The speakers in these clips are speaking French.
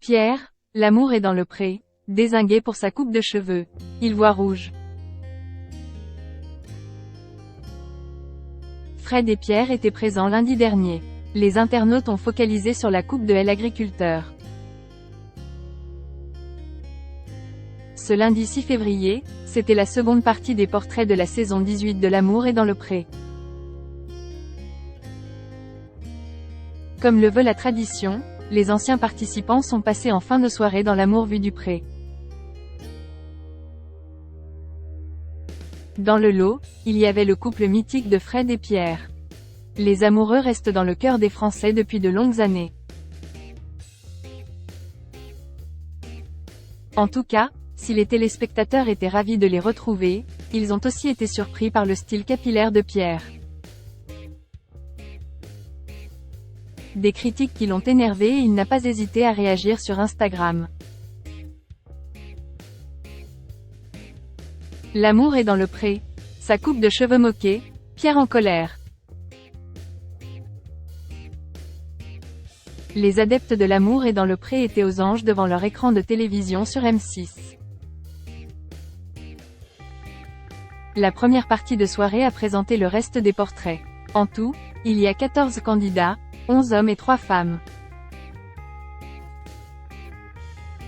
Pierre, l'amour est dans le pré, dézingué pour sa coupe de cheveux. Il voit rouge. Fred et Pierre étaient présents lundi dernier. Les internautes ont focalisé sur la coupe de l'agriculteur. Ce lundi 6 février, c'était la seconde partie des portraits de la saison 18 de L'amour est dans le pré. Comme le veut la tradition, les anciens participants sont passés en fin de soirée dans l'amour vu du pré. Dans le lot, il y avait le couple mythique de Fred et Pierre. Les amoureux restent dans le cœur des Français depuis de longues années. En tout cas, si les téléspectateurs étaient ravis de les retrouver, ils ont aussi été surpris par le style capillaire de Pierre. Des critiques qui l'ont énervé et il n'a pas hésité à réagir sur Instagram. L'amour est dans le pré. Sa coupe de cheveux moquée, Pierre en colère. Les adeptes de L'amour est dans le pré étaient aux anges devant leur écran de télévision sur M6. La première partie de soirée a présenté le reste des portraits. En tout, il y a 14 candidats, 11 hommes et 3 femmes.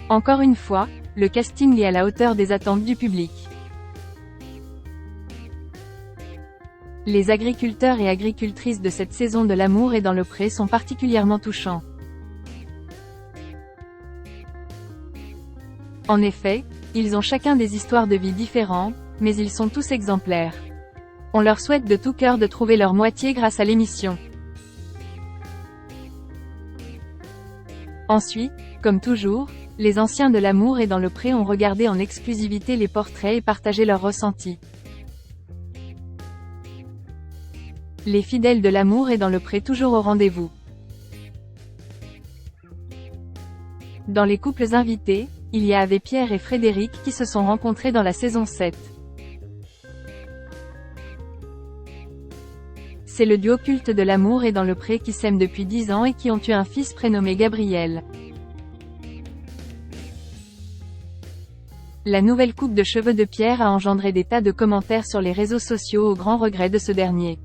Encore une fois, le casting est à la hauteur des attentes du public. Les agriculteurs et agricultrices de cette saison de L'amour est dans le pré sont particulièrement touchants. En effet, ils ont chacun des histoires de vie différentes, mais ils sont tous exemplaires. On leur souhaite de tout cœur de trouver leur moitié grâce à l'émission. Ensuite, comme toujours, les anciens de L'amour est dans le pré ont regardé en exclusivité les portraits et partagé leurs ressentis. Les fidèles de L'amour est dans le pré toujours au rendez-vous. Dans les couples invités, il y avait Pierre et Frédéric qui se sont rencontrés dans la saison 7. C'est le duo culte de L'amour est dans le pré qui s'aiment depuis 10 ans et qui ont eu un fils prénommé Gabriel. La nouvelle coupe de cheveux de Pierre a engendré des tas de commentaires sur les réseaux sociaux au grand regret de ce dernier.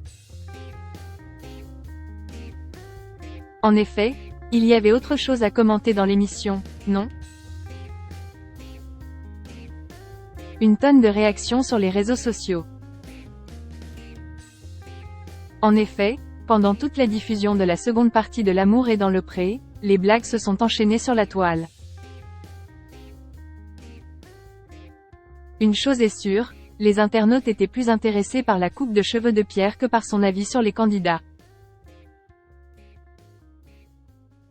En effet, il y avait autre chose à commenter dans l'émission, non ? Une tonne de réactions sur les réseaux sociaux. En effet, pendant toute la diffusion de la seconde partie de L'amour est dans le pré, les blagues se sont enchaînées sur la toile. Une chose est sûre, les internautes étaient plus intéressés par la coupe de cheveux de Pierre que par son avis sur les candidats.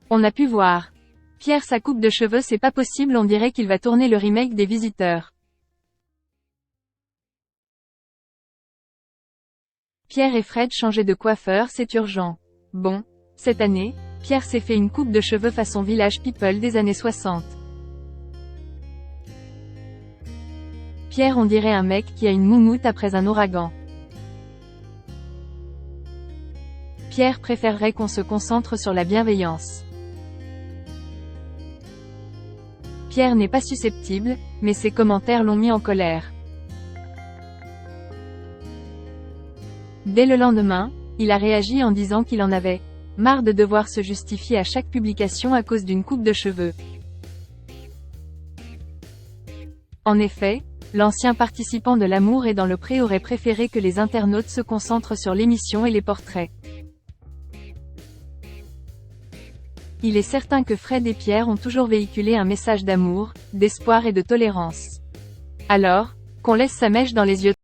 On a pu voir. Pierre sa coupe de cheveux c'est pas possible, on dirait qu'il va tourner le remake des Visiteurs. Pierre et Fred changeaient de coiffeur, c'est urgent. Bon, cette année, Pierre s'est fait une coupe de cheveux façon Village People des années 60. Pierre on dirait un mec qui a une moumoute après un ouragan. Pierre préférerait qu'on se concentre sur la bienveillance. Pierre n'est pas susceptible, mais ses commentaires l'ont mis en colère. Dès le lendemain, il a réagi en disant qu'il en avait marre de devoir se justifier à chaque publication à cause d'une coupe de cheveux. En effet, l'ancien participant de L'amour est dans le pré aurait préféré que les internautes se concentrent sur l'émission et les portraits. Il est certain que Fred et Pierre ont toujours véhiculé un message d'amour, d'espoir et de tolérance. Alors, qu'on laisse sa mèche dans les yeux.